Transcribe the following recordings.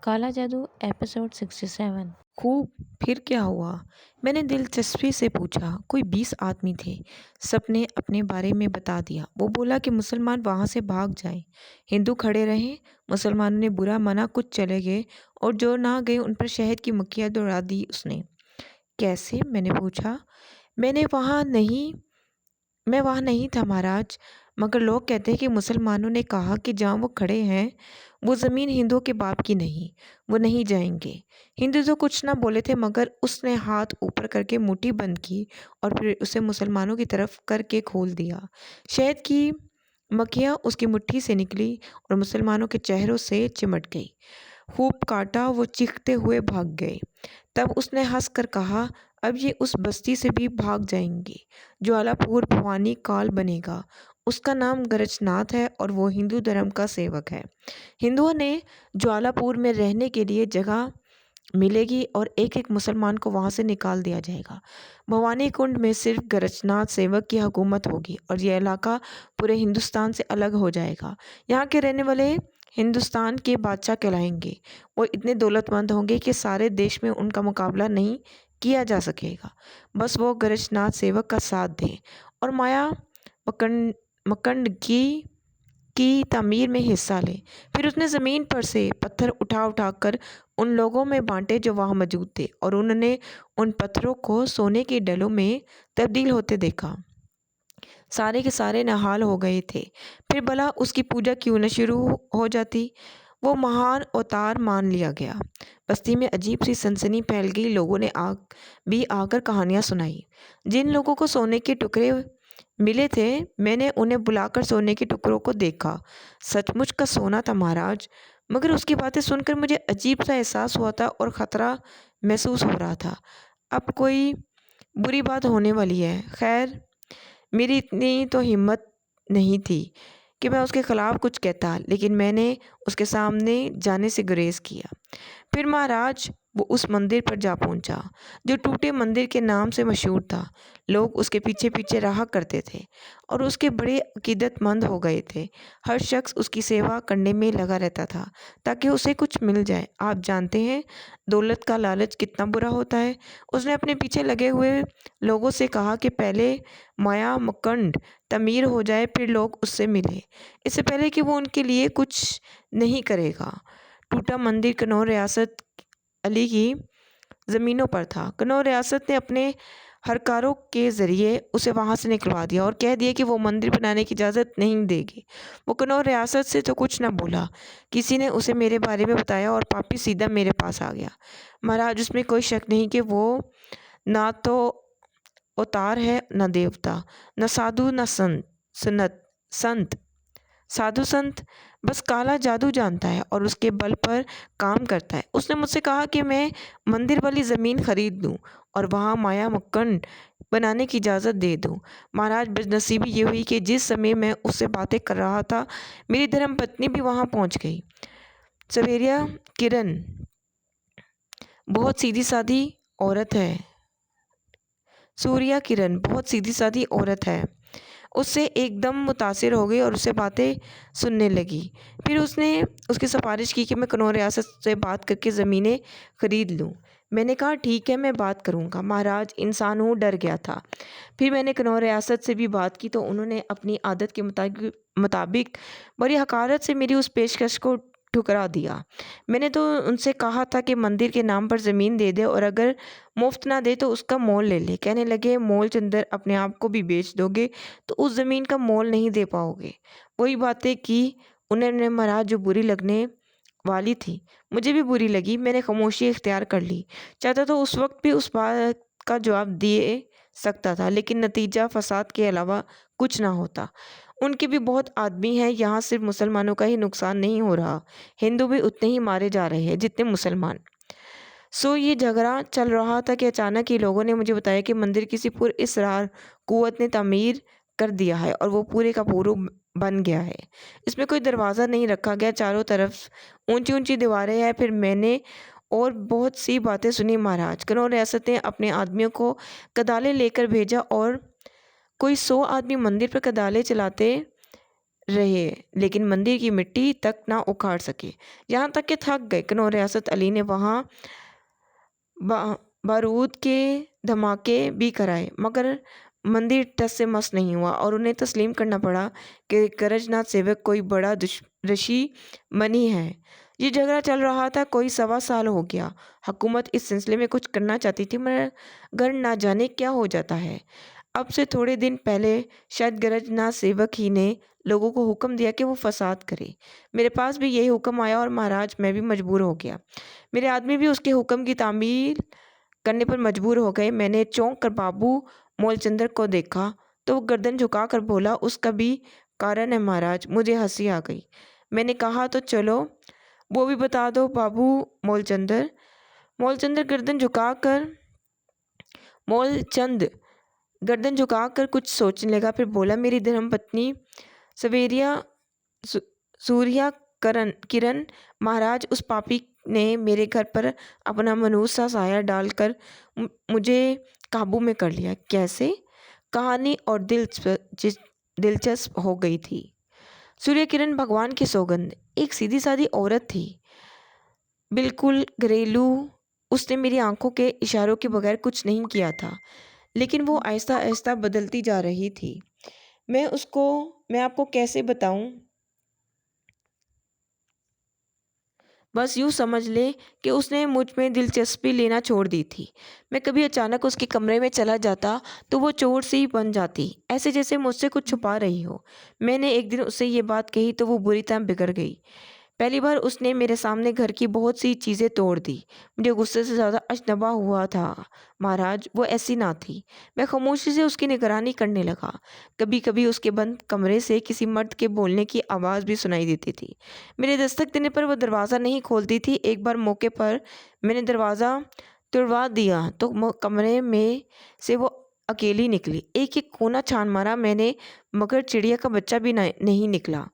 काला जादू एपिसोड 67। खूब। फिर क्या हुआ? मैंने दिलचस्पी से पूछा। कोई 20 आदमी थे। सबने अपने बारे में बता दिया। वो बोला कि मुसलमान वहां से भाग जाएं। हिंदू खड़े रहे। मुसलमानों ने बुरा माना, कुछ चले गए और जो ना गए उन पर शहद की मक्खियाँ दौड़ा दी उसने। कैसे? मैंने पूछा। मैंने वहाँ नहीं मैं वहाँ नहीं था महाराज, मगर लोग कहते हैं कि मुसलमानों ने कहा कि जहाँ वो खड़े हैं वो ज़मीन हिंदुओं के बाप की नहीं, वो नहीं जाएंगे। हिंदू तो कुछ ना बोले थे, मगर उसने हाथ ऊपर करके मुट्ठी बंद की और फिर उसे मुसलमानों की तरफ करके खोल दिया। शहद की मक्खियाँ उसकी मुट्ठी से निकली और मुसलमानों के चेहरों से चिमट गई। खूब काटा, वो चीखते हुए भाग गए। तब उसने हंस कर कहा, अब ये उस बस्ती से भी भाग जाएंगे। ज्वालापुर भवानी काल बनेगा। उसका नाम गरजनाथ है और वो हिंदू धर्म का सेवक है। हिंदुओं ने ज्वालापुर में रहने के लिए जगह मिलेगी और एक एक मुसलमान को वहां से निकाल दिया जाएगा। भवानी कुंड में सिर्फ गरजनाथ सेवक की हुकूमत होगी और यह इलाका पूरे हिंदुस्तान से अलग हो जाएगा। यहाँ के रहने वाले हिंदुस्तान के बादशाह कहलाएंगे। वो इतने दौलतमंद होंगे कि सारे देश में उनका मुकाबला नहीं किया जा सकेगा। बस वो गरजनाथ सेवक का साथ दें और माया मकंड मकंड की तामीर में हिस्सा लें। फिर उसने ज़मीन पर से पत्थर उठा उठा कर उन लोगों में बांटे जो वहाँ मौजूद थे और उन्होंने उन पत्थरों को सोने के डलों में तब्दील होते देखा। सारे के सारे नहाल हो गए थे। फिर भला उसकी पूजा क्यों न शुरू हो जाती। वो महान अवतार मान लिया गया। बस्ती में अजीब सी सनसनी फैल गई। लोगों ने आकर कहानियां सुनाई। जिन लोगों को सोने के टुकड़े मिले थे, मैंने उन्हें बुलाकर सोने के टुकड़ों को देखा। सचमुच का सोना था महाराज, मगर उसकी बातें सुनकर मुझे अजीब सा एहसास हुआ था और खतरा महसूस हो रहा था। अब कोई बुरी बात होने वाली है। खैर, मेरी इतनी तो हिम्मत नहीं थी कि मैं उसके खिलाफ कुछ कहता, लेकिन मैंने उसके सामने जाने से गुरेज किया। फिर महाराज वो उस मंदिर पर जा पहुंचा जो टूटे मंदिर के नाम से मशहूर था। लोग उसके पीछे पीछे रहा करते थे और उसके बड़े अकीदतमंद हो गए थे। हर शख्स उसकी सेवा करने में लगा रहता था ताकि उसे कुछ मिल जाए। आप जानते हैं दौलत का लालच कितना बुरा होता है। उसने अपने पीछे लगे हुए लोगों से कहा कि पहले माया मकंड तमीर हो जाए, फिर लोग उससे मिले, इससे पहले कि वो उनके लिए कुछ नहीं करेगा। टूटा मंदिर कन्नौज रियासत अली की ज़मीनों पर था। कन्नौज रियासत ने अपने हरकारों के ज़रिए उसे वहाँ से निकलवा दिया और कह दिया कि वो मंदिर बनाने की इजाज़त नहीं देगी। वो कन्नौज रियासत से तो कुछ न बोला। किसी ने उसे मेरे बारे में बताया और पापी सीधा मेरे पास आ गया। महाराज, उसमें कोई शक नहीं कि वो ना तो अवतार है, न देवता, न साधु, न संत। साधु संत बस काला जादू जानता है और उसके बल पर काम करता है। उसने मुझसे कहा कि मैं मंदिर वाली ज़मीन खरीद लूं और वहाँ माया मक्कंड बनाने की इजाज़त दे दूं। महाराज, बदनसीबी ये हुई कि जिस समय मैं उससे बातें कर रहा था, मेरी धर्मपत्नी भी वहाँ पहुँच गई। सवेरिया किरण बहुत सीधी सादी औरत है। सूर्या किरण बहुत सीधी सादी औरत है। उससे एकदम मुतासिर हो गई और उससे बातें सुनने लगी। फिर उसने उसकी सिफारिश की कि मैं कन्नौज रियासत से बात करके ज़मीनें खरीद लूँ। मैंने कहा ठीक है, मैं बात करूँगा। महाराज, इंसान हूँ, डर गया था। फिर मैंने कन्नौज रियासत से भी बात की तो उन्होंने अपनी आदत के मुताबिक बड़ी हकारत से मेरी उस पेशकश को ठुकरा दिया। मैंने तो उनसे कहा था कि मंदिर के नाम पर ज़मीन दे दे और अगर मुफ्त ना दे तो उसका मोल ले ले। कहने लगे, मोल चंदर अपने आप को भी बेच दोगे तो उस ज़मीन का मोल नहीं दे पाओगे। वही बातें की उन्होंने महाराज जो बुरी लगने वाली थी। मुझे भी बुरी लगी। मैंने खामोशी इख्तियार कर ली। चाहता तो उस वक्त भी उस बात का जवाब दे सकता था, लेकिन नतीजा फसाद के अलावा कुछ ना होता। उनके भी बहुत आदमी हैं। यहाँ सिर्फ मुसलमानों का ही नुकसान नहीं हो रहा, हिंदू भी उतने ही मारे जा रहे हैं जितने मुसलमान। सो ये झगड़ा चल रहा था कि अचानक ही लोगों ने मुझे बताया कि मंदिर किसी पुरअसरार कुव्वत ने तामीर कर दिया है और वो पूरे का पूरा बन गया है। इसमें कोई दरवाज़ा नहीं रखा गया, चारों तरफ ऊंची ऊंची दीवारें हैं। फिर मैंने और बहुत सी बातें सुनी। महाराज, कन्नौज रियासत ने अपने आदमियों को कदाले लेकर भेजा और कोई 100 आदमी मंदिर पर कदाले चलाते रहे, लेकिन मंदिर की मिट्टी तक ना उखाड़ सके। यहाँ तक कि थक गए। कनौर रियासत अली ने वहाँ बारूद के धमाके भी कराए, मगर मंदिर टस से मस नहीं हुआ और उन्हें तस्लीम करना पड़ा कि करजनाथ सेवक कोई बड़ा ऋषि मनी है। ये झगड़ा चल रहा था, कोई 1.25 साल हो गया। हुकूमत इस सिलसिले में कुछ करना चाहती थी, मगर ना जाने क्या हो जाता है। अब से थोड़े दिन पहले शायद गरजनाथ सेवक ही ने लोगों को हुक्म दिया कि वो फसाद करे। मेरे पास भी यही हुक्म आया और महाराज मैं भी मजबूर हो गया। मेरे आदमी भी उसके हुक्म की तामील करने पर मजबूर हो गए। मैंने चौंक कर बाबू मोलचंद्र को देखा तो वो गर्दन झुका कर बोला, उसका भी कारण है महाराज। मुझे हंसी आ गई। मैंने कहा, तो चलो वो भी बता दो बाबू मोलचंद्र। मोलचंद्र गर्दन झुकाकर मोलचंद गर्दन झुकाकर कुछ सोचने लगा, फिर बोला, मेरी धर्मपत्नी सवेरिया सूर्या किरण महाराज, उस पापी ने मेरे घर पर अपना मनूसा साया डालकर मुझे काबू में कर लिया। कैसे? कहानी और दिलचस्प हो गई थी। सूर्य किरण भगवान की सौगंध, एक सीधी सादी औरत थी, बिल्कुल घरेलू। उसने मेरी आंखों के इशारों के बगैर कुछ नहीं किया था, लेकिन वो आहिस्ता आहिस्ता बदलती जा रही थी। मैं आपको कैसे बताऊं? बस यूँ समझ ले कि उसने मुझ में दिलचस्पी लेना छोड़ दी थी। मैं कभी अचानक उसके कमरे में चला जाता तो वो चोर सी ही बन जाती, ऐसे जैसे मुझसे कुछ छुपा रही हो। मैंने एक दिन उससे ये बात कही तो वो बुरी तरह बिगड़ गई। पहली बार उसने मेरे सामने घर की बहुत सी चीज़ें तोड़ दी। मुझे गुस्से से ज़्यादा अजनबा हुआ था। महाराज, वो ऐसी ना थी। मैं खामोशी से उसकी निगरानी करने लगा। कभी कभी उसके बंद कमरे से किसी मर्द के बोलने की आवाज़ भी सुनाई देती थी। मेरे दस्तक देने पर वो दरवाज़ा नहीं खोलती थी। एक बार मौके पर मैंने दरवाज़ा तुड़वा दिया तो कमरे में से वो अकेली निकली। एक एक कोना छान मारा मैंने, मगर चिड़िया का बच्चा भी नहीं निकला।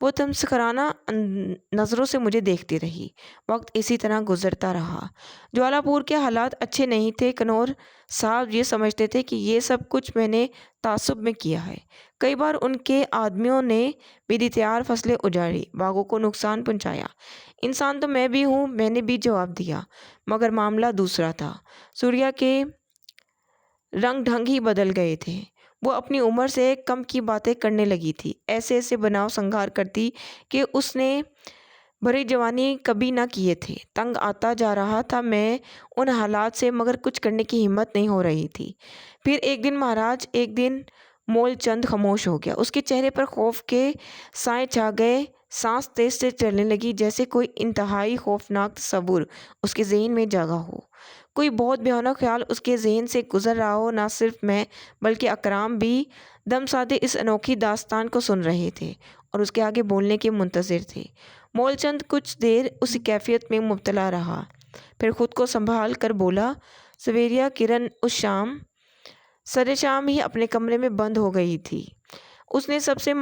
वो तमस्कराना नज़रों से मुझे देखती रही। वक्त इसी तरह गुजरता रहा। ज्वालापुर के हालात अच्छे नहीं थे। कनौर साहब ये समझते थे कि ये सब कुछ मैंने तासुब में किया है। कई बार उनके आदमियों ने मेरी तैयार फसलें उजाड़ी, बागों को नुकसान पहुंचाया। इंसान तो मैं भी हूँ, मैंने भी जवाब दिया, मगर मामला दूसरा था। सूर्या के रंग ढंग ही बदल गए थे। वो अपनी उम्र से कम की बातें करने लगी थी, ऐसे ऐसे बनाव संहार करती कि उसने भरी जवानी कभी ना किए थे। तंग आता जा रहा था मैं उन हालात से, मगर कुछ करने की हिम्मत नहीं हो रही थी। फिर एक दिन मोलचंद खामोश हो गया। उसके चेहरे पर खौफ के साए छा गए। सांस तेज से चलने लगी, जैसे कोई इंतहाई खौफनाक तस्वुर उसके जहन में जागा हो। कोई बहुत भयानक ख्याल उसके जहन से गुजर रहा हो। ना सिर्फ मैं बल्कि अकराम भी दम साधे इस अनोखी दास्तान को सुन रहे थे और उसके आगे बोलने के मुंतज़िर थे। मोलचंद कुछ देर उसी कैफियत में मुब्तला रहा, फिर खुद को संभाल कर बोला, सवेरिया किरण उस शाम सरे शाम ही अपने कमरे में बंद हो गई थी। उसने सबसे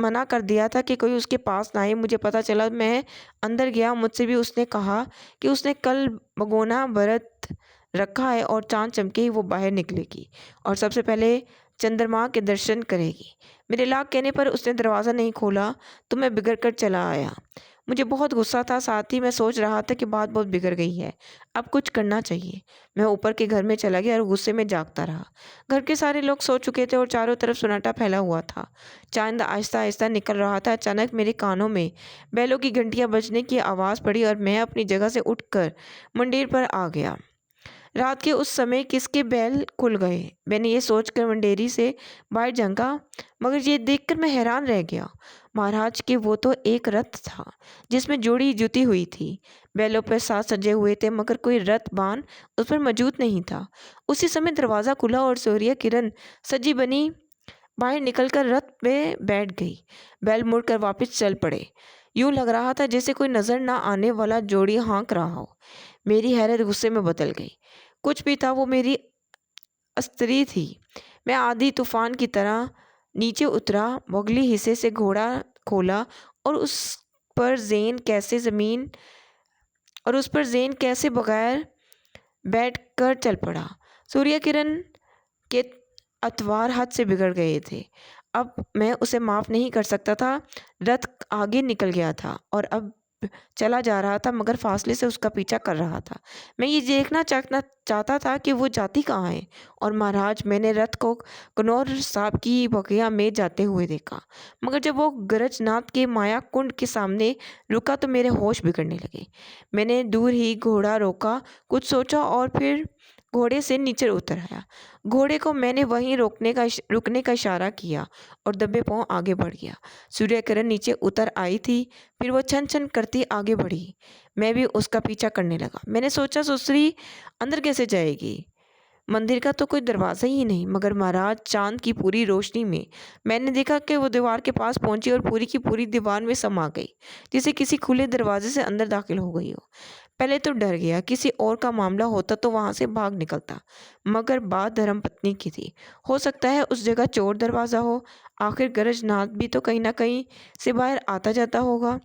मना कर दिया था कि कोई उसके पास ना आए। मुझे पता चला, मैं अंदर गया। मुझसे भी उसने कहा कि उसने कल भगोना व्रत रखा है और चांद चमके ही वो बाहर निकलेगी और सबसे पहले चंद्रमा के दर्शन करेगी। मेरे लाख कहने पर उसने दरवाज़ा नहीं खोला तो मैं बिगड़ कर चला आया। मुझे बहुत गुस्सा था, साथ ही मैं सोच रहा था कि बात बहुत बिगड़ गई है, अब कुछ करना चाहिए। मैं ऊपर के घर में चला गया और गुस्से में जागता रहा। घर के सारे लोग सो चुके थे और चारों तरफ सन्नाटा फैला हुआ था। चांद आहिस्ता आहिस्ता निकल रहा था। अचानक मेरे कानों में बैलों की घंटियां बजने की आवाज़ पड़ी और मैं अपनी जगह से उठकर मंदिर पर आ गया। रात के उस समय किसके बैल खुल गए, मैंने ये सोचकर मंडेरी से बाहर झांका, मगर ये देखकर मैं हैरान रह गया। महाराज के वो तो एक रथ था जिसमें जोड़ी जुती हुई थी। बैलों पर साथ सजे हुए थे, मगर कोई रथ बान उस पर मौजूद नहीं था। उसी समय दरवाज़ा खुला और सूर्य किरण सजी बनी बाहर निकलकर रथ पे बैठ गई। बैल मुड़कर वापस चल पड़े। यूं लग रहा था जैसे कोई नजर ना आने वाला जोड़ी हाँक रहा हो। मेरी हैरत गुस्से में बदल गई। कुछ भी था, वो मेरी अस्त्री थी। मैं आधी तूफान की तरह नीचे उतरा, मुगली हिस्से से घोड़ा खोला और पर जेन कैसे ज़मीन उस पर जेन कैसे बगैर बैठ कर चल पड़ा। सूर्य किरण के अतवार हद से बिगड़ गए थे। अब मैं उसे माफ़ नहीं कर सकता था। रथ आगे निकल गया था और अब चला जा रहा था, मगर फासले से उसका पीछा कर रहा था। मैं ये देखना चाहता था कि वो जाती कहाँ है। और महाराज, मैंने रथ को कनौर साहब की बगिया में जाते हुए देखा, मगर जब वो गरजनाथ के माया कुंड के सामने रुका तो मेरे होश बिगड़ने लगे। मैंने दूर ही घोड़ा रोका, कुछ सोचा और फिर घोड़े से नीचे उतर आया। घोड़े को मैंने वहीं रुकने का इशारा किया और दबे पांव आगे बढ़ गया। सूर्य किरण नीचे उतर आई थी, फिर वो छन छन करती आगे बढ़ी। मैं भी उसका पीछा करने लगा। मैंने सोचा, सुश्री अंदर कैसे जाएगी? मंदिर का तो कोई दरवाज़ा ही नहीं। मगर महाराज, चांद की पूरी रोशनी में मैंने देखा कि वो दीवार के पास पहुंची और पूरी की पूरी दीवार में समा गई, जैसे किसी खुले दरवाजे से अंदर दाखिल हो गई हो। पहले तो डर गया, किसी और का मामला होता तो वहां से भाग निकलता, मगर बात धर्मपत्नी की थी। हो सकता है उस जगह चोर दरवाज़ा हो। आखिर गरजनाथ भी तो कहीं ना कहीं से बाहर आता जाता होगा।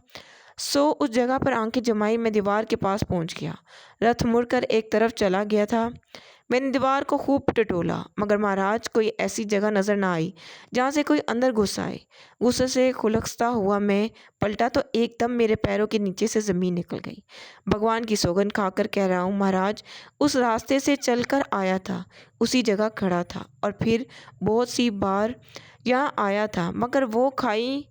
सो उस जगह पर आंखें जमाई मैं दीवार के पास पहुंच गया। रथ मुड़कर एक तरफ चला गया था। मैंने दीवार को खूब टटोला, मगर महाराज, कोई ऐसी जगह नजर ना आई जहाँ से कोई अंदर घुस आए। गुस्से से खुलसता हुआ मैं पलटा तो एकदम मेरे पैरों के नीचे से ज़मीन निकल गई। भगवान की सौगंध खाकर कह रहा हूँ महाराज, उस रास्ते से चलकर आया था, उसी जगह खड़ा था और फिर बहुत सी बार यहाँ आया था, मगर वो खाई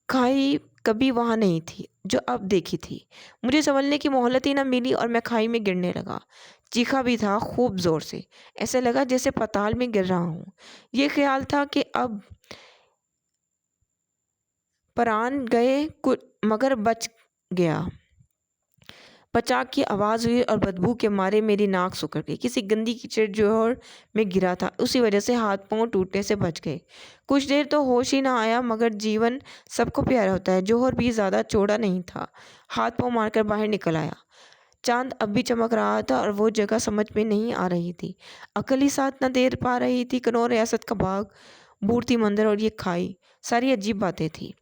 खाई कभी वहां नहीं थी जो अब देखी थी। मुझे संभलने की मोहलत ही न मिली और मैं खाई में गिरने लगा। चीखा भी था खूब जोर से। ऐसे लगा जैसे पाताल में गिर रहा हूँ। ये ख्याल था कि अब प्राण गए कुछ, मगर बच गया। पचाक की आवाज़ हुई और बदबू के मारे मेरी नाक सुकड़ गई। किसी गंदी कीचड़ जोहर में गिरा था, उसी वजह से हाथ पांव टूटने से बच गए। कुछ देर तो होश ही ना आया, मगर जीवन सबको प्यारा होता है। जोहर भी ज़्यादा चौड़ा नहीं था। हाथ पांव मारकर बाहर निकल आया। चांद अब भी चमक रहा था और वो जगह समझ में नहीं आ रही थी। अकल ही साथ न दे पा रही थी। कनौर रियासत का बाग, मूर्ति मंदिर और ये खाई, सारी अजीब बातें थी।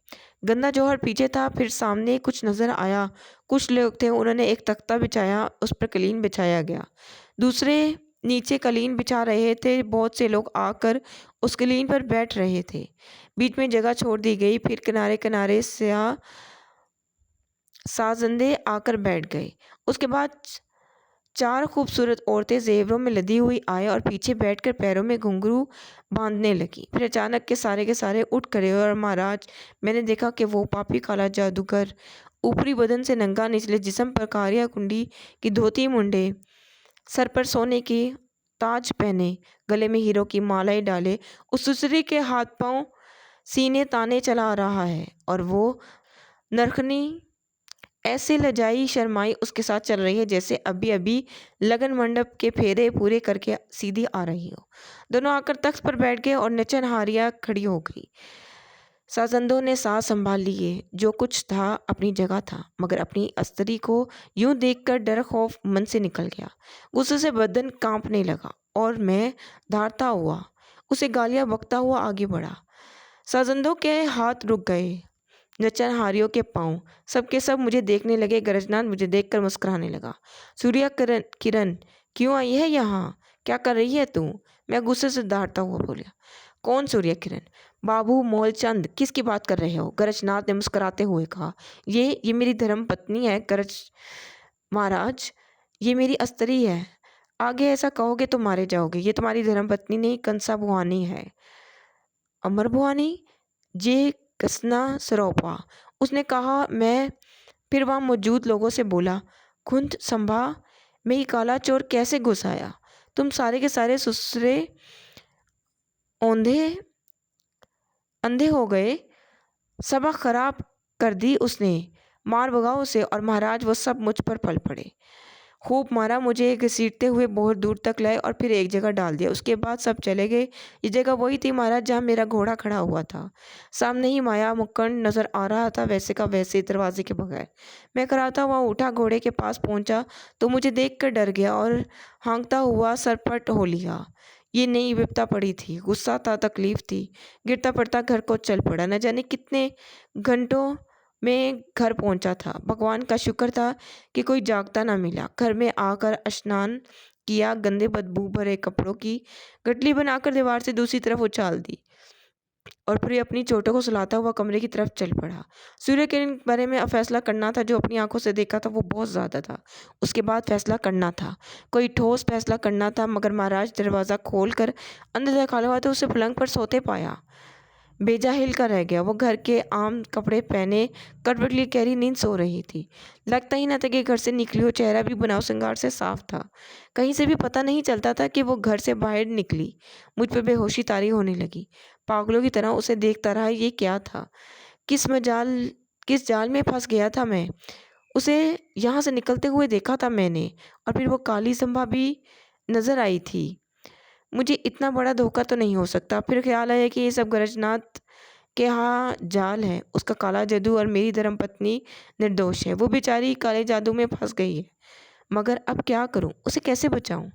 गंदा जौहर पीछे था, फिर सामने कुछ नजर आया। कुछ लोग थे, उन्होंने एक तख्ता बिछाया, उस पर कलीन बिछाया गया। दूसरे नीचे कलीन बिछा रहे थे। बहुत से लोग आकर उस कलीन पर बैठ रहे थे। बीच में जगह छोड़ दी गई, फिर किनारे किनारे से साजंदे आकर बैठ गए। उसके बाद चार खूबसूरत औरतें जेवरों में लदी हुई आए और पीछे बैठकर पैरों में घुंघरू बांधने लगी। फिर अचानक के सारे उठ खड़े हुए और महाराज, मैंने देखा कि वो पापी काला जादूगर ऊपरी बदन से नंगा, निचले जिस्म पर कारिया कुंडी की धोती मुंडे, सर पर सोने की ताज पहने, गले में हीरो की मालाएं डाले, उस सुसरी के हाथ पांव सीने ताने चला रहा है और वो नरखनी ऐसे लजाई शर्माई उसके साथ चल रही है जैसे अभी अभी लगन मंडप के फेरे पूरे करके सीधी आ रही हो। दोनों आकर तख्त पर बैठ गए और नचनहारियां खड़ी हो गई। साजंदों ने सांस संभाल लिए। जो कुछ था अपनी जगह था, मगर अपनी अस्त्री को यूं देखकर डर खौफ मन से निकल गया। गुस्से से बदन कांपने लगा और मैं धारता हुआ उसे गालियां बकता हुआ आगे बढ़ा। साजंदों के हाथ रुक गए, नचनहारियों के पांव, सबके सब मुझे देखने लगे। गरजनाथ मुझे देखकर मुस्कुराने लगा। सूर्या किरण किरण क्यों आई है यहाँ? क्या कर रही है तू? मैं गुस्से से दहाड़ता हुआ बोला। कौन सूर्या किरण? बाबू मोलचंद, किसकी बात कर रहे हो? गरजनाथ ने मुस्कुराते हुए कहा। ये मेरी धर्म पत्नी है गरज महाराज, ये मेरी अस्त्री है। आगे ऐसा कहोगे तो मारे जाओगे। ये तुम्हारी धर्म पत्नी नहीं, कंसा भुआनी है। अमर भुआनी? जे कसना सरोपा, उसने कहा। मैं फिर वहां मौजूद लोगों से बोला, खुंद संभा में ही काला चोर कैसे घुस आया? तुम सारे के सारे ससुरे औंधे अंधे हो गए। सभा खराब कर दी उसने। मार भगाओ उसे। और महाराज, वो सब मुझ पर पल पड़े। खूब मारा, मुझे घसीटते हुए बहुत दूर तक लाए और फिर एक जगह डाल दिया। उसके बाद सब चले गए। ये जगह वही थी महाराज जहाँ मेरा घोड़ा खड़ा हुआ था। सामने ही माया मुक्कड़ नजर आ रहा था, वैसे का वैसे, दरवाजे के बगैर। मैं कराता हुआ उठा, घोड़े के पास पहुंचा तो मुझे देख कर डर गया और हाँकता हुआ सरपट हो लिया। ये नई विपता पड़ी थी, गुस्सा था, तकलीफ थी। गिरता पड़ता घर को चल पड़ा। न जाने कितने घंटों में घर पहुंचा था। भगवान का शुक्र था कि कोई जागता ना मिला। घर में आकर स्नान किया, गंदे बदबू भरे कपड़ों की गठली बनाकर दीवार से दूसरी तरफ उछाल दी। और फिर अपनी चोटों को सुलाता हुआ कमरे की तरफ चल पड़ा। सूर्य के बारे में अब फैसला करना था। जो अपनी आंखों से देखा था वो बहुत ज़्यादा था। उसके बाद फैसला करना था, कोई ठोस फैसला करना था। मगर महाराज दरवाज़ा खोल कर अंदर दाखिल हुआ तो उसे पलंग पर सोते पाया। बेजाहिल का रह गया। वो घर के आम कपड़े पहने करवट लिए गहरी नींद सो रही थी। लगता ही न था कि घर से निकली हो। चेहरा भी बनाव श्रृंगार से साफ था। कहीं से भी पता नहीं चलता था कि वो घर से बाहर निकली। मुझ पर बेहोशी तारी होने लगी। पागलों की तरह उसे देखता रहा। ये क्या था? किस जाल में फंस गया था मैं? उसे यहाँ से निकलते हुए देखा था मैंने, और फिर वो काली संभा भी नजर आई थी। मुझे इतना बड़ा धोखा तो नहीं हो सकता। फिर ख्याल आया कि ये सब गरजनाथ के यहाँ जाल है, उसका काला जादू, और मेरी धर्मपत्नी निर्दोष है। वो बेचारी काले जादू में फंस गई है। मगर अब क्या करूं? उसे कैसे बचाऊं?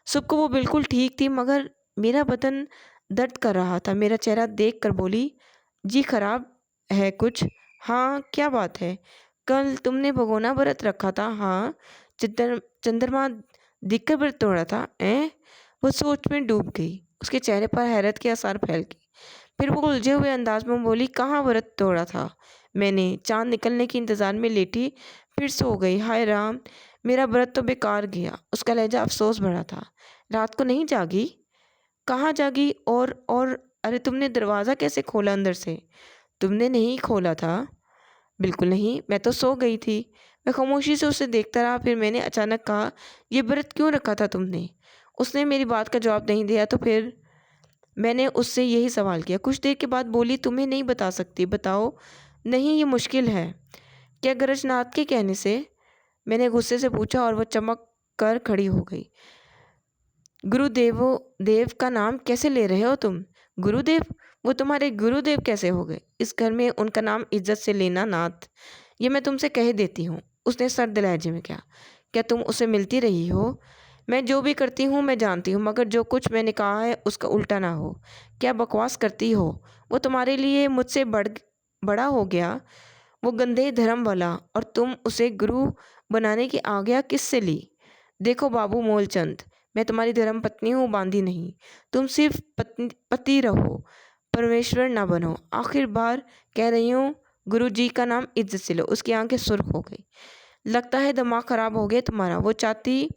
सुबह को वो बिल्कुल ठीक थी, मगर मेरा बदन दर्द कर रहा था। मेरा चेहरा देख कर बोली, जी खराब है कुछ? हाँ, क्या बात है? कल तुमने भगोना व्रत रखा था। हाँ। चंद्रमा दिखकर व्रत तोड़ा था? वो सोच में डूब गई। उसके चेहरे पर हैरत के आसार फैल गए। फिर वो उलझे हुए अंदाज में बोली, कहाँ व्रत तोड़ा था मैंने? चांद निकलने के इंतजार में लेटी, फिर सो गई। हाय राम, मेरा व्रत तो बेकार गया। उसका लहजा अफसोस भरा था। रात को नहीं जागी? कहाँ जागी? और अरे तुमने दरवाज़ा कैसे खोला अंदर से? तुमने नहीं खोला था? बिल्कुल नहीं, मैं तो सो गई थी। मैं खामोशी से उसे देखता रहा। फिर मैंने अचानक कहा, ये व्रत क्यों रखा था तुमने? उसने मेरी बात का जवाब नहीं दिया। तो फिर मैंने उससे यही सवाल किया। कुछ देर के बाद बोली, तुम्हें नहीं बता सकती? बताओ। नहीं, ये मुश्किल है। क्या गरजनाथ के कहने से? मैंने गुस्से से पूछा, और वह चमक कर खड़ी हो गई। देव का नाम कैसे ले रहे हो तुम? गुरुदेव? वो तुम्हारे गुरुदेव कैसे हो गए? इस घर में उनका नाम इज्जत से लेना नाथ, ये मैं तुमसे कह देती हूँ। उसने सर्द लहजे में कहा। क्या तुम उसे मिलती रही हो? मैं जो भी करती हूँ मैं जानती हूँ, मगर जो कुछ मैंने कहा है उसका उल्टा ना हो। क्या बकवास करती हो? वो तुम्हारे लिए मुझसे बड़ा हो गया, वो गंदे धर्म वाला, और तुम उसे गुरु बनाने की आज्ञा किससे ली? देखो बाबू मोलचंद, मैं तुम्हारी धर्म पत्नी हूँ, बांधी नहीं। तुम सिर्फ पति रहो, परमेश्वर ना बनो। आखिर बार कह रही हूँ, गुरु जी का नाम इज्जत से लो। उसकी आंखें सुर्ख हो गई। लगता है दिमाग खराब हो गया तुम्हारा। वो चाहती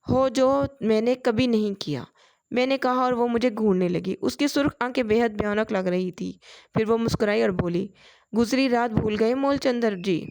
हो जो मैंने कभी नहीं किया, मैंने कहा, और वो मुझे घूरने लगी। उसकी सुर्ख आंखें बेहद भयानक लग रही थी। फिर वो मुस्कुराई और बोली, गुजरी रात भूल गए मोलचंदर जी?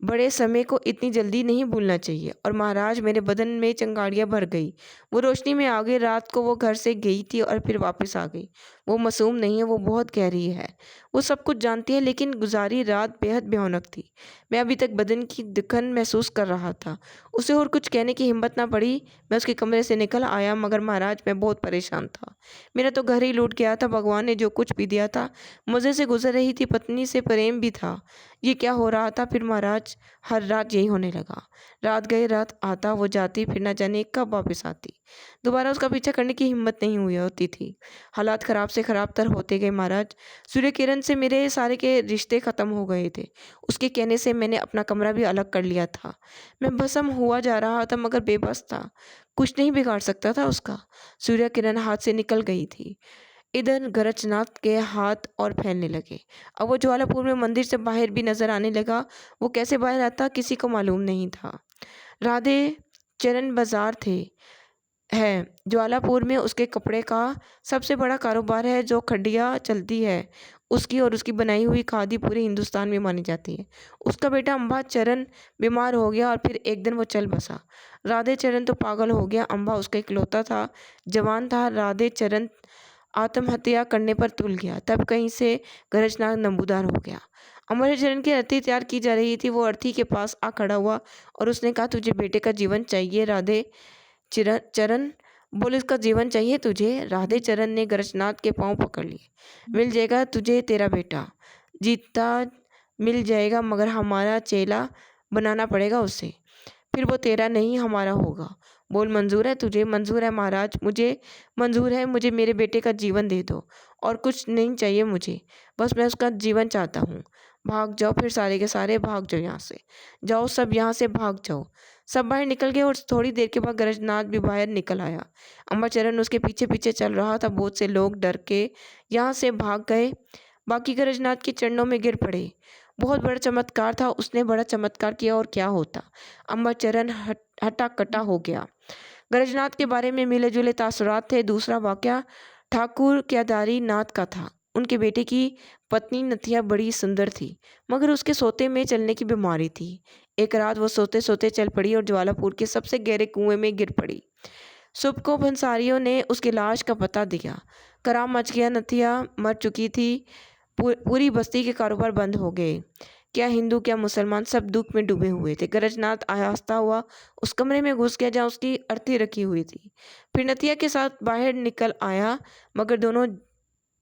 बड़े समय को इतनी जल्दी नहीं भूलना चाहिए। और महाराज, मेरे बदन में चिंगारियां भर गई। वो रोशनी में आ गई। रात को वो घर से गई थी और फिर वापस आ गई। वो मासूम नहीं है, वो बहुत गहरी है। वो सब कुछ जानती है, लेकिन गुजारी रात बेहद भयानक थी। मैं अभी तक बदन की दिखन महसूस कर रहा था। उसे और कुछ कहने की हिम्मत ना पड़ी। मैं उसके कमरे से निकल आया। मगर महाराज, मैं बहुत परेशान था। मेरा तो घर ही लूट गया था। भगवान ने जो कुछ भी दिया था मज़े से गुजर रही थी। पत्नी से प्रेम भी था। ये क्या हो रहा था? फिर महाराज, हर रात यही होने लगा। रात गई रात आता, वो जाती, फिर न जाने कब वापस आती। दोबारा उसका पीछा करने की हिम्मत नहीं हुई होती थी। हालात खराब से खराब तर होते गए महाराज। सूर्य किरण से मेरे सारे के रिश्ते खत्म हो गए थे। उसके कहने से मैंने अपना कमरा भी अलग कर लिया था। मैं भस्म हुआ जा रहा था, मगर बेबस था। कुछ नहीं बिगाड़ सकता था उसका। सूर्य किरण हाथ से निकल गई थी। इधर गरजनाथ के हाथ और फैलने लगे। अब वो ज्वालापुर में मंदिर से बाहर भी नजर आने लगा। वो कैसे बाहर आता किसी को मालूम नहीं था। राधे चरण बाजार थे है ज्वालापुर में। उसके कपड़े का सबसे बड़ा कारोबार है। जो खड्डियाँ चलती है उसकी, और उसकी बनाई हुई खादी पूरे हिंदुस्तान में मानी जाती है। उसका बेटा अम्बा चरण बीमार हो गया, और फिर एक दिन वो चल बसा। राधे चरण तो पागल हो गया। अम्बा उसका इकलौता था, जवान था। राधे चरण आत्महत्या करने पर तुल गया। तब कहीं से गरजनाथ नंबूदार हो गया। अमरचरण की अर्थी तैयार की जा रही थी। वो अर्थी के पास आ खड़ा हुआ और उसने कहा, तुझे बेटे का जीवन चाहिए राधे चरण? बोले, इसका जीवन चाहिए तुझे? राधे चरण ने गरजनाथ के पांव पकड़ लिए। मिल जाएगा तुझे तेरा बेटा, जीता मिल जाएगा, मगर हमारा चेला बनाना पड़ेगा उसे। फिर वो तेरा नहीं हमारा होगा। बोल, मंजूर है तुझे? मंजूर है महाराज, मुझे मंजूर है। मुझे मेरे बेटे का जीवन दे दो, और कुछ नहीं चाहिए मुझे। बस मैं उसका जीवन चाहता हूँ। भाग जाओ, फिर सारे के सारे भाग जाओ यहाँ से, जाओ सब यहाँ से भाग जाओ। सब बाहर निकल गए और थोड़ी देर के बाद गरजनाथ भी बाहर निकल आया। अम्बाचरण उसके पीछे पीछे चल रहा था। बहुत से लोग डर के यहाँ से भाग गए, बाकी गरजनाथ के चरणों में गिर पड़े। बहुत बड़ा चमत्कार था, उसने बड़ा चमत्कार किया और क्या होता। अम्बाचरण हटा कटा हो गया। गरजनाथ के बारे में मिले जुले तासुरात थे। दूसरा वाकया ठाकुर केदारी नाथ का था। उनके बेटे की पत्नी नथिया बड़ी सुंदर थी, मगर उसके सोते में चलने की बीमारी थी। एक रात वो सोते सोते चल पड़ी और ज्वालापुर के सबसे गहरे कुएं में गिर पड़ी। सुबह को भंसारियों ने उसकी लाश का पता दिया। कराम मच गया। नथिया मर चुकी थी। पूरी बस्ती के कारोबार बंद हो गए। क्या हिंदू क्या मुसलमान, सब दुख में डूबे हुए थे। गरजनाथ आहिस्ता हुआ उस कमरे में घुस गया जहाँ उसकी अर्थी रखी हुई थी। फिर नथिया के साथ बाहर निकल आया, मगर दोनों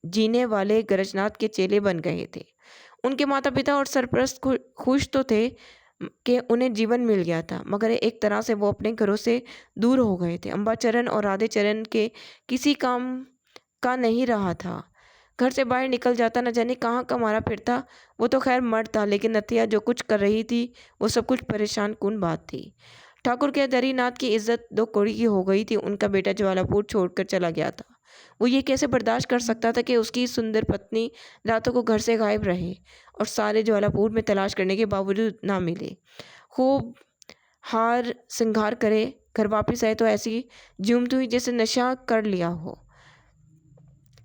जीने वाले गरजनाथ के चेले बन गए थे। उनके माता पिता और सरपरस्त खुश तो थे कि उन्हें जीवन मिल गया था, मगर एक तरह से वो अपने घरों से दूर हो गए थे। अम्बाचरण और राधेचरण के किसी काम का नहीं रहा था। घर से बाहर निकल जाता, न जाने कहाँ का मारा फिरता। वो तो खैर मर्द था, लेकिन नथिया जो कुछ कर रही थी वो सब कुछ परेशान कुन बात थी। ठाकुर के दरीनाथ की इज्जत दो कौड़ी की हो गई थी। उनका बेटा ज्वालापुर छोड़कर चला गया था। वो ये कैसे बर्दाश्त कर सकता था कि उसकी सुंदर पत्नी रातों को घर से गायब रहे और सारे ज्वालापुर में तलाश करने के बावजूद ना मिले। खूब हार श्रृंगार करे, घर वापिस आए तो ऐसी झूमती हुई जैसे नशा कर लिया हो।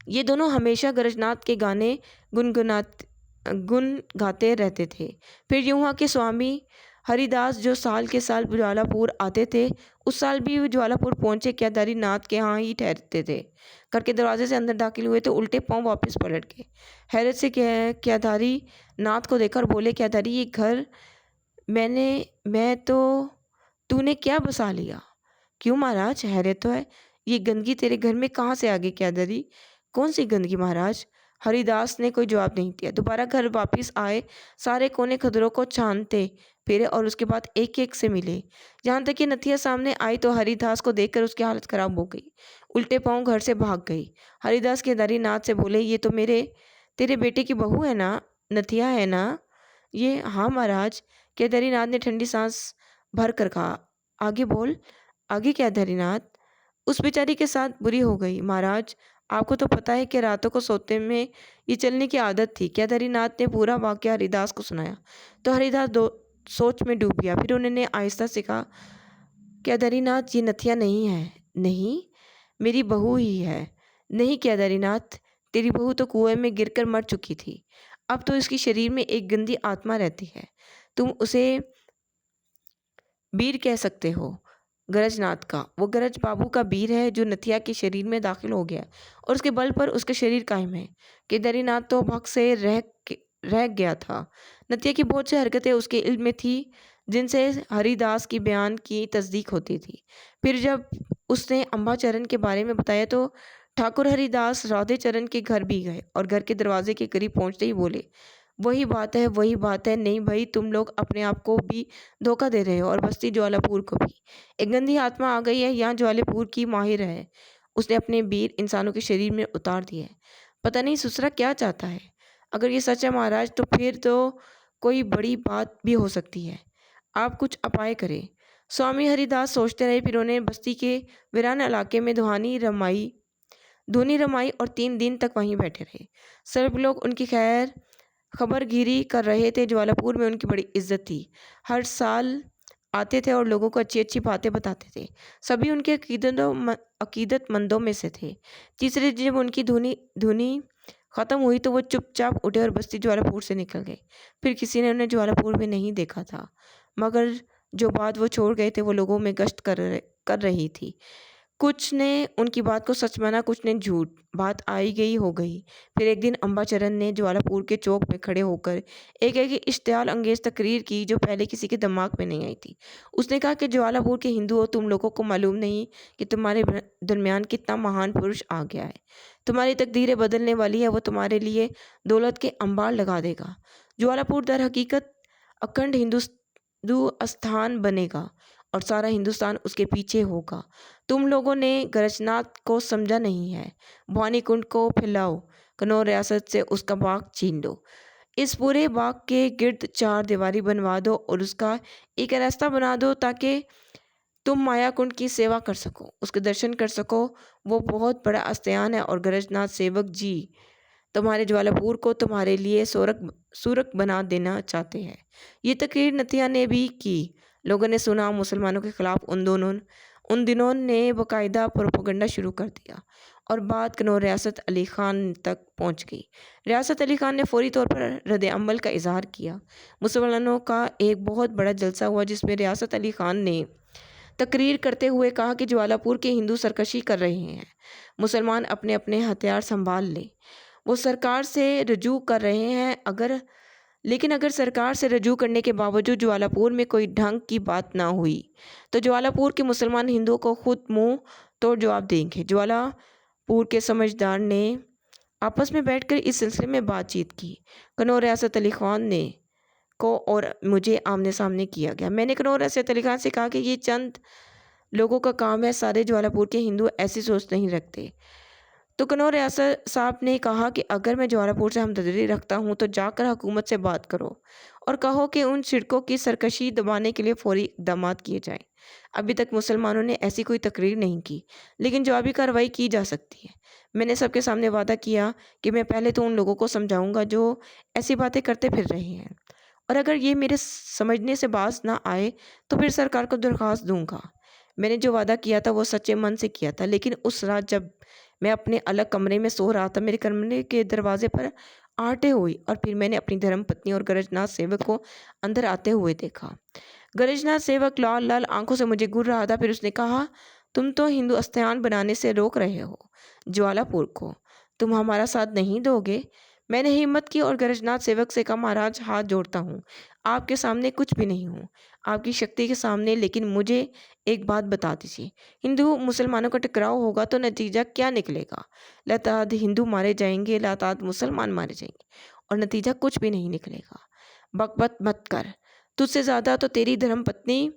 ये दोनों हमेशा गरजनाथ के गाने गुन गाते रहते थे। फिर यूं हुआ कि स्वामी हरिदास जो साल के साल ज्वालापुर आते थे, उस साल भी वो ज्वालापुर पहुंचे। केदारी नाथ के यहाँ ही ठहरते थे। घर के दरवाजे से अंदर दाखिल हुए तो उल्टे पांव वापस पलट गए। हैरत से केदारी नाथ को देखकर बोले, केदारी ये घर मैं तो तूने क्या बसा लिया? क्यों महाराज, हैरत तो है, ये गंदगी तेरे घर में कहाँ से आ गई? केदारी, कौन सी गंदगी महाराज? हरिदास ने कोई जवाब नहीं दिया। दोबारा घर वापिस आए, सारे कोने खदरों को छानते फिरे और उसके बाद एक एक से मिले। यहाँ तक कि नथिया सामने आई तो हरिदास को देखकर उसकी हालत खराब हो गई। उल्टे पांव घर से भाग गई। हरिदास केदारी नाथ से बोले, ये तो तेरे बेटे की बहू है ना, नथिया है ना ये? हाँ महाराज, केदारी नाथ ने ठंडी सांस भर कर कहा। आगे बोल, आगे केदारी नाथ। उस बेचारी के साथ बुरी हो गई महाराज। आपको तो पता है कि रातों को सोते में ये चलने की आदत थी। केदारी नाथ ने पूरा वाकया हरिदास को सुनाया तो हरिदास सोच में डूब गया। फिर उन्होंने आहिस्ता से कहा, केदारी नाथ, ये नथिया नहीं है। नहीं, मेरी बहू ही है। नहीं केदारी नाथ, तेरी बहू तो कुएं में गिरकर मर चुकी थी। अब तो इसकी शरीर में एक गंदी आत्मा रहती है। तुम उसे वीर कह सकते हो, गरजनाथ का। वो गरज बाबू का वीर है जो नथिया के शरीर में दाखिल हो गया और उसके बल पर उसका शरीर कायम है। केदारीनाथ तो भक्त से रह गया था। नथिया की बहुत सी हरकतें उसके इल्म में थी जिनसे हरिदास की बयान की तस्दीक होती थी। फिर जब उसने अम्बाचरण के बारे में बताया तो ठाकुर हरिदास राधेचरण के घर भी गए और घर के दरवाजे के करीब पहुंचते ही बोले, वही बात है, वही बात है। नहीं भाई, तुम लोग अपने आप को भी धोखा दे रहे हो और बस्ती ज्वालापुर को भी। एक गंदी आत्मा आ गई है यहाँ, ज्वालापुर की माहिर है। उसने अपने वीर इंसानों के शरीर में उतार दिए। पता नहीं ससुरा क्या चाहता है। अगर ये सच है महाराज, तो फिर तो कोई बड़ी बात भी हो सकती है। आप कुछ उपाय करें। स्वामी हरिदास सोचते रहे। फिर उन्हें बस्ती के वीरान इलाके में धुनी रमाई और 3 दिन तक वहीं बैठे रहे। सब लोग उनकी खबरगिरी कर रहे थे। ज्वालापुर में उनकी बड़ी इज्जत थी। हर साल आते थे और लोगों को अच्छी अच्छी बातें बताते थे। सभी उनके अकीदतमंदों में से थे। तीसरे दिन जब उनकी धुनी खत्म हुई तो वो चुपचाप उठे और बस्ती ज्वालापुर से निकल गए। फिर किसी ने उन्हें ज्वालापुर में नहीं देखा था, मगर जो बात वो छोड़ गए थे वो लोगों में गश्त कर रही थी। कुछ ने उनकी बात को सच माना, कुछ ने झूठ। बात आई गई हो गई। फिर एक दिन अम्बाचरण ने ज्वालापुर के चौक में खड़े होकर एक ऐसी इश्तियाल अंगेज तकरीर की जो पहले किसी के दिमाग में नहीं आई थी। उसने कहा कि ज्वालापुर के हिंदुओं, तुम लोगों को मालूम नहीं कि तुम्हारे दरमियान कितना महान पुरुष आ गया है। तुम्हारी तकदीरें बदलने वाली है। वो तुम्हारे लिए दौलत के अंबार लगा देगा। ज्वालापुर दर हकीकत अखंड हिंदू स्थान बनेगा और सारा हिंदुस्तान उसके पीछे होगा। तुम लोगों ने गरजनाथ को समझा नहीं है। भवानी कुंड को फैलाओ, कन्नौज रियासत से उसका बाग छीन लो। इस पूरे बाग के गिर्द 4 दीवारी बनवा दो और उसका एक रास्ता बना दो ताकि तुम माया कुंड की सेवा कर सको, उसके दर्शन कर सको। वो बहुत बड़ा आस्थान है और गरजनाथ सेवक जी तुम्हारे ज्वालापुर को तुम्हारे लिए सूरक बना देना चाहते हैं। ये तकरीर नतिया ने भी की। लोगों ने सुना मुसलमानों के खिलाफ उन दिनों ने बाकायदा प्रोपेगेंडा शुरू कर दिया और बात कनौर रियासत अली ख़ान तक पहुंच गई। रियासत अली ख़ान ने फौरी तौर पर रद्द अमल का इजहार किया। मुसलमानों का एक बहुत बड़ा जलसा हुआ जिसमें रियासत अली ख़ान ने तकरीर करते हुए कहा कि ज्वालापुर के हिंदू सरकशी कर रहे हैं, मुसलमान अपने अपने हथियार संभाल लें। वो सरकार से रजू कर रहे हैं, लेकिन अगर सरकार से रजू करने के बावजूद ज्वालापुर में कोई ढंग की बात ना हुई तो ज्वालापुर के मुसलमान हिंदुओं को खुद मुंह तोड़ जवाब देंगे। ज्वालापुर के समझदार ने आपस में बैठकर इस सिलसिले में बातचीत की। कनौर रियासत अली ख़ान ने को और मुझे आमने सामने किया गया। मैंने कनौर रियासत अली ख़ान से कहा कि ये चंद लोगों का काम है, सारे ज्वालापुर के हिंदू ऐसी सोच नहीं रखते। तो कनौर रियासत साहब ने कहा कि अगर मैं ज्वालापुर से हमदर्दी रखता हूँ तो जाकर हुकूमत से बात करो और कहो कि उन सड़कों की सरकशी दबाने के लिए फौरी इक़दाम किए जाएं। अभी तक मुसलमानों ने ऐसी कोई तकरीर नहीं की, लेकिन जवाबी कार्रवाई की जा सकती है। मैंने सबके सामने वादा किया कि मैं पहले तो उन लोगों को समझाऊंगा जो ऐसी बातें करते फिर रहे हैं, और अगर ये मेरे समझने से बाज ना आए तो फिर सरकार को दरख्वास्त दूंगा। मैंने जो वादा किया था वो सच्चे मन से किया था, लेकिन उस रात जब मैं अपने अलग कमरे में सो रहा था, मेरे कमरे के दरवाजे पर आहटें हुई और फिर मैंने अपनी धर्मपत्नी और गरजनाथ सेवक को अंदर आते हुए देखा। गरजनाथ सेवक लाल लाल आंखों से मुझे घूर रहा था। फिर उसने कहा, तुम तो हिंदू स्थान बनाने से रोक रहे हो ज्वालापुर को, तुम हमारा साथ नहीं दोगे? मैंने हिम्मत की और गरजनाथ सेवक से कहा, महाराज हाथ जोड़ता हूँ, आपके सामने कुछ भी नहीं हूँ, आपकी शक्ति के सामने, लेकिन मुझे एक बात बता दीजिए, हिंदू मुसलमानों का टकराव होगा तो नतीजा क्या निकलेगा? लाताद हिंदू मारे जाएंगे, लाताद मुसलमान मारे जाएंगे और नतीजा कुछ भी नहीं निकलेगा। बकबक मत कर, तुझसे ज़्यादा तो तेरी धर्मपत्नी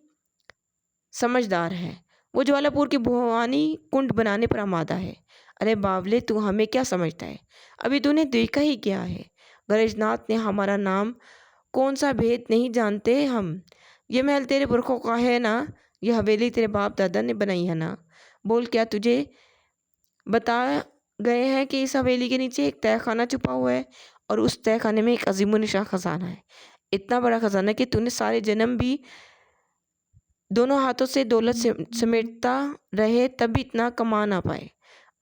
समझदार है, वो ज्वालापुर की भवानी कुंड बनाने पर आमादा है। अरे बावले, तू हमें क्या समझता है? अभी तूने देखा ही क्या है? गरजनाथ ने हमारा नाम कौन सा भेद नहीं जानते हम? ये महल तेरे पुरखों का है ना? ये हवेली तेरे बाप दादा ने बनाई है ना? बोल, क्या तुझे बता गए हैं कि इस हवेली के नीचे एक तहखाना छुपा हुआ है और उस तहखाने में एक अजीमुन्निशान खजाना है, इतना बड़ा खजाना कि तूने सारे जन्म भी दोनों हाथों से दौलत से समेटता रहे तब भी इतना कमा ना पाए।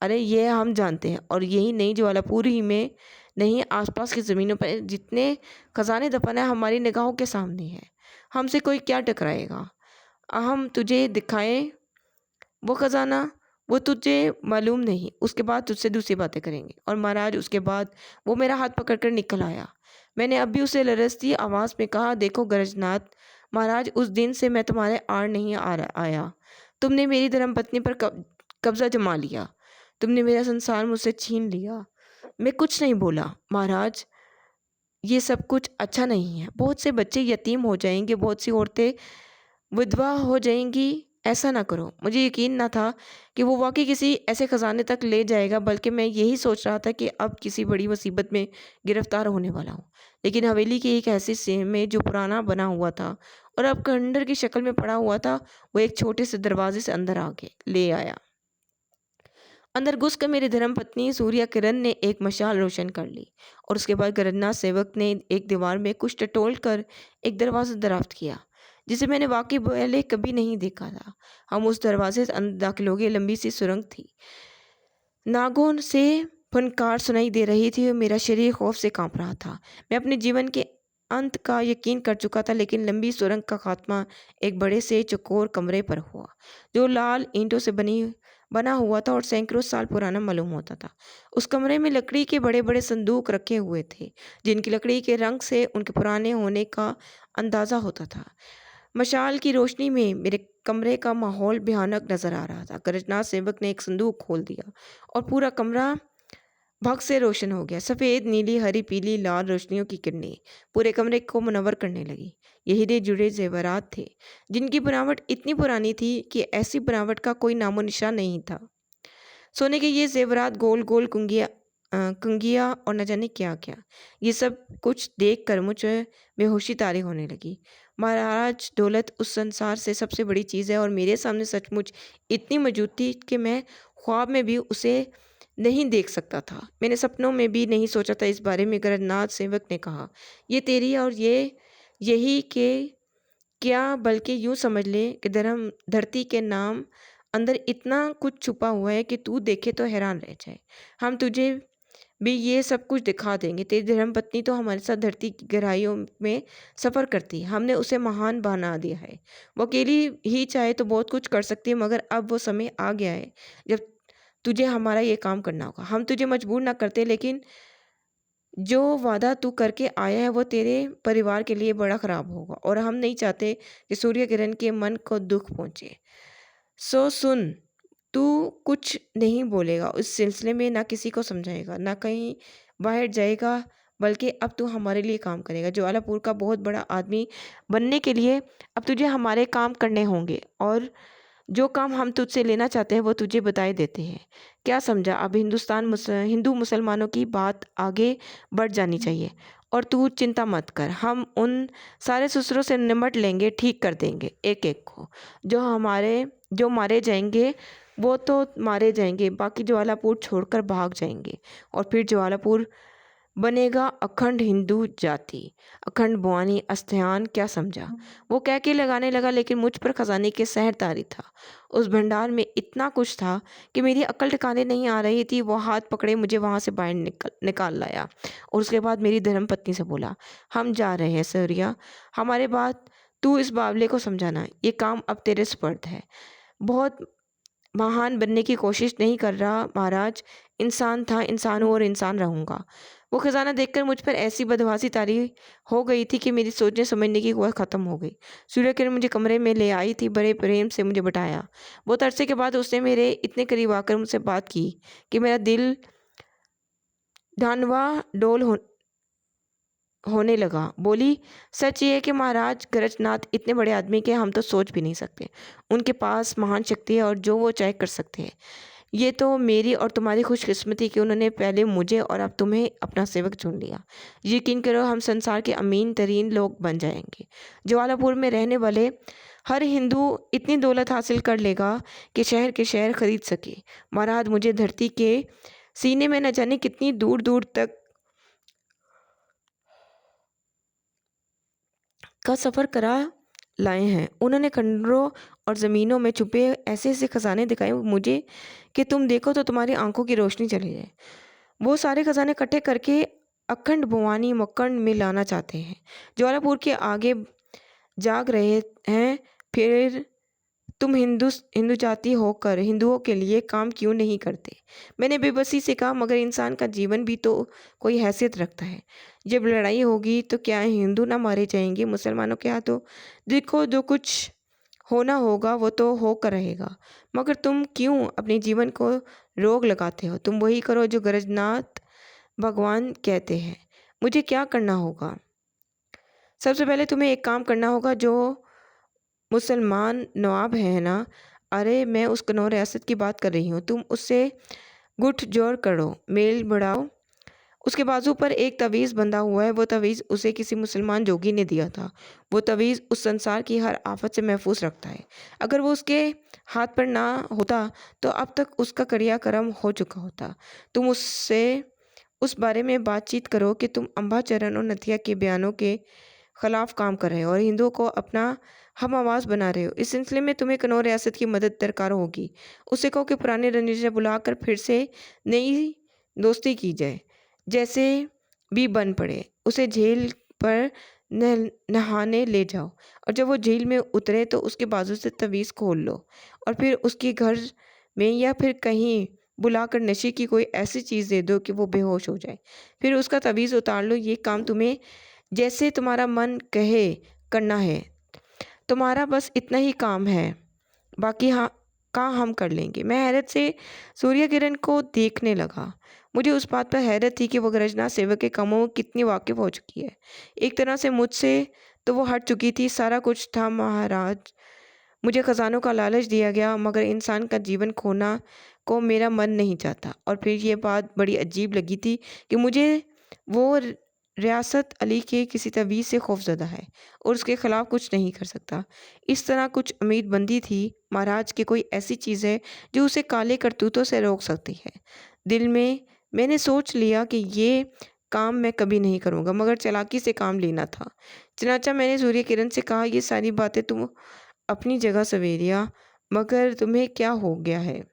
अरे ये हम जानते हैं, और यही नहीं ज्वालापुर ही में नहीं, आसपास की ज़मीनों पर जितने खजाने दफन है हमारी निगाहों के सामने हैं। हमसे कोई क्या टकराएगा? हम तुझे दिखाएं वो खजाना, वो तुझे मालूम नहीं, उसके बाद तुझसे दूसरी बातें करेंगे। और महाराज उसके बाद वो मेरा हाथ पकड़कर निकल आया। मैंने अब भी उसे लरजती आवाज़ में कहा, देखो गरजनाथ महाराज, उस दिन से मैं तुम्हारे आड़ नहीं आया। तुमने मेरी धर्मपत्नी पर कब्जा जमा लिया, तुमने मेरा संसार मुझसे छीन लिया। मैं कुछ नहीं बोला महाराज, ये सब कुछ अच्छा नहीं है। बहुत से बच्चे यतीम हो जाएंगे, बहुत सी औरतें विधवा हो जाएंगी। ऐसा ना करो। मुझे यकीन ना था कि वो वाकई किसी ऐसे खजाने तक ले जाएगा, बल्कि मैं यही सोच रहा था कि अब किसी बड़ी मुसीबत में गिरफ्तार होने वाला हूँ। लेकिन हवेली के एक ऐसे से में जो पुराना बना हुआ था और अब खंडर की शक्ल में पड़ा हुआ था, वो एक छोटे से दरवाजे से अंदर आके ले आया। अंदर घुसकर मेरी धर्मपत्नी सूर्या किरण ने एक मशाल रोशन कर ली और उसके बाद गरजनाथ सेवक ने एक दीवार में कुछ टटोल कर एक दरवाज़ा दराफ्त किया, जिसे मैंने वाकई पहले कभी नहीं देखा था। हम उस दरवाजे से अंदर दाखिल हो गए। लंबी सी सुरंग थी, नागौन से फनकार सुनाई दे रही थी और मेरा शरीर खौफ से कांप रहा था। मैं अपने जीवन के अंत का यकीन कर चुका था, लेकिन लंबी सुरंग का खात्मा एक बड़े से चौकोर कमरे पर हुआ, जो लाल ईंटों से बना हुआ था और सैकड़ों साल पुराना मालूम होता था। उस कमरे में लकड़ी के बड़े बड़े संदूक रखे हुए थे, जिनकी लकड़ी के रंग से उनके पुराने होने का अंदाज़ा होता था। मशाल की रोशनी में मेरे कमरे का माहौल भयानक नजर आ रहा था। गरजनाथ सेवक ने एक संदूक खोल दिया और पूरा कमरा भग से रोशन हो गया। सफ़ेद, नीली, हरी, पीली, लाल रोशनियों की किरणें पूरे कमरे को मुनव्वर करने लगी। ये हीरे जुड़े जेवरात थे, जिनकी बनावट इतनी पुरानी थी कि ऐसी बनावट का कोई नामो निशान नहीं था। सोने के ये जेवरात गोल गोल कंघियाँ और न जाने क्या-क्या। ये सब कुछ देखकर मुझे बेहोशी तारी होने लगी। महाराज दौलत उस संसार से सबसे बड़ी चीज़ है और मेरे सामने सचमुच इतनी मौजूद थी कि मैं ख्वाब में भी उसे नहीं देख सकता था। मैंने सपनों में भी नहीं सोचा था इस बारे में। गृहनाथ सेवक ने कहा, ये तेरी और ये यही के क्या, बल्कि यूँ समझ ले कि धरती के नाम अंदर इतना कुछ छुपा हुआ है कि तू देखे तो हैरान रह जाए। हम तुझे भी ये सब कुछ दिखा देंगे। तेरी धर्मपत्नी तो हमारे साथ धरती की गहराइयों में सफ़र करती है। हमने उसे महान बना दिया है। वो अकेली ही चाहे तो बहुत कुछ कर सकती है, मगर अब वो समय आ गया है जब तुझे हमारा ये काम करना होगा। हम तुझे मजबूर ना करते, लेकिन जो वादा तू करके आया है वो तेरे परिवार के लिए बड़ा खराब होगा और हम नहीं चाहते कि सूर्य किरण के मन को दुख पहुंचे। सो सुन, तू कुछ नहीं बोलेगा उस सिलसिले में, ना किसी को समझाएगा, ना कहीं बाहर जाएगा, बल्कि अब तू हमारे लिए काम करेगा। ज्वालापुर का बहुत बड़ा आदमी बनने के लिए अब तुझे हमारे काम करने होंगे और जो काम हम तुझसे लेना चाहते हैं वो तुझे बताए देते हैं। क्या समझा? अब हिंदू मुसलमानों की बात आगे बढ़ जानी चाहिए और तू चिंता मत कर। हम उन सारे ससुरों से निपट लेंगे, ठीक कर देंगे एक-एक को। जो मारे जाएंगे वो तो मारे जाएंगे, बाकी ज्वालापुर छोड़कर भाग जाएंगे और फिर ज्वालापुर बनेगा अखंड हिंदू जाति, अखंड भवानी अस्थान। क्या समझा? वो कह के लगाने लगा, लेकिन मुझ पर खजाने के सहर तारी था। उस भंडार में इतना कुछ था कि मेरी अक्ल ठिकाने नहीं आ रही थी। वो हाथ पकड़े मुझे वहाँ से बाहर निकाल लाया और उसके बाद मेरी धर्मपत्नी से बोला, हम जा रहे हैं सूर्या, हमारे बात तू इस बावले को समझाना, ये काम अब तेरे सुपुर्द है। बहुत महान बनने की कोशिश नहीं कर रहा महाराज, इंसान था, इंसान हूँ और इंसान रहूंगा। वो खजाना देखकर मुझ पर ऐसी बदहवासी तारी हो गई थी कि मेरी सोचने समझने की कुव्वत खत्म हो गई। सूर्य किरण मुझे कमरे में ले आई थी, बड़े प्रेम से मुझे बिठाया। बहुत अरसे के बाद उसने मेरे इतने करीब आकर मुझसे बात की कि मेरा दिल ढानवा डोल होने लगा। बोली, सच ये है कि महाराज गरजनाथ इतने बड़े आदमी के हम तो सोच भी नहीं सकते। उनके पास महान शक्ति है और जो वो चाहे कर सकते हैं। ये तो मेरी और तुम्हारी खुशकिस्मती कि उन्होंने पहले मुझे और अब तुम्हें अपना सेवक चुन लिया। यकीन करो, हम संसार के अमीन तरीन लोग बन जाएंगे। ज्वालापुर में रहने वाले हर हिंदू इतनी दौलत हासिल कर लेगा कि शहर के शहर खरीद सके। महाराज मुझे धरती के सीने में न जाने कितनी दूर दूर तक का सफ़र करा लाए हैं। उन्होंने खंडरों और ज़मीनों में छुपे ऐसे ऐसे खजाने दिखाए मुझे कि तुम देखो तो तुम्हारी आंखों की रोशनी चली जाए। वो सारे खजाने इकट्ठे करके अखंड भवानी मक्कड़ में लाना चाहते हैं। ज्वालापुर के आगे जाग रहे हैं। फिर तुम हिंदू जाति होकर हिंदुओं के लिए काम क्यों नहीं करते? मैंने बेबसी से कहा, मगर इंसान का जीवन भी तो कोई हैसियत रखता है। जब लड़ाई होगी तो क्या हिंदू ना मारे जाएंगे मुसलमानों के हाथों? देखो, जो कुछ होना होगा वो तो होकर रहेगा, मगर तुम क्यों अपने जीवन को रोग लगाते हो? तुम वही करो जो गरजनाथ भगवान कहते हैं। मुझे क्या करना होगा? सबसे पहले तुम्हें एक काम करना होगा। जो मुसलमान नवाब है ना, अरे मैं उस कनौर रियासत की बात कर रही हूँ। तुम उससे गुठ जोड़ करो, मेल बढ़ाओ। उसके बाजू पर एक तवीज़ बंधा हुआ है। वो तवीज़ उसे किसी मुसलमान जोगी ने दिया था। वो तवीज़ उस संसार की हर आफत से महफूज रखता है। अगर वो उसके हाथ पर ना होता तो अब तक उसका क्रियाक्रम हो चुका होता। तुम उससे उस बारे में बातचीत करो कि तुम अम्बाचरण और नथिया के बयानों के खिलाफ काम कर रहे हो और हिंदुओं को अपना हम आवाज़ बना रहे हो। इस सिलसिले में तुम्हें कनौर रियासत की मदद दरकार होगी। उसे कहो कि पुराने रंजिशें बुलाकर फिर से नई दोस्ती की जाए। जैसे भी बन पड़े, उसे झील पर नहाने ले जाओ और जब वो झील में उतरे तो उसके बाजू से तवीज़ खोल लो और फिर उसके घर में या फिर कहीं बुलाकर नशे की कोई ऐसी चीज़ दे दो कि वो बेहोश हो जाए। फिर उसका तवीज़ उतार लो। ये काम तुम्हें जैसे तुम्हारा मन कहे करना है। तुम्हारा बस इतना ही काम है, बाकी हाँ काम हम कर लेंगे। मैं हैरत से सूर्य किरण को देखने लगा। मुझे उस बात पर हैरत थी कि वो गरजना सेवक के कामों में कितनी वाकिफ हो चुकी है। एक तरह से मुझसे तो वो हट चुकी थी। सारा कुछ था महाराज, मुझे खजानों का लालच दिया गया, मगर इंसान का जीवन खोना को मेरा मन नहीं चाहता। और फिर ये बात बड़ी अजीब लगी थी कि मुझे वो रियासत अली के किसी तवीज़ से खौफज़दा है और उसके ख़िलाफ़ कुछ नहीं कर सकता। इस तरह कुछ उम्मीद बंदी थी महाराज कि कोई ऐसी चीज़ है जो उसे काले करतूतों से रोक सकती है। दिल में मैंने सोच लिया कि ये काम मैं कभी नहीं करूँगा, मगर चालाकी से काम लेना था। चनाचा मैंने सूर्य किरण से कहा, ये सारी बातें तुम अपनी जगह सवेरिया, मगर तुम्हें क्या हो गया है?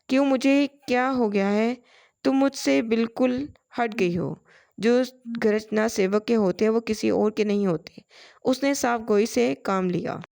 क्यों मुझे क्या हो गया है? तुम मुझसे बिल्कुल हट गई हो। जो गरजना सेवक के होते हैं वो किसी और के नहीं होते। उसने साफ गोई से काम लिया।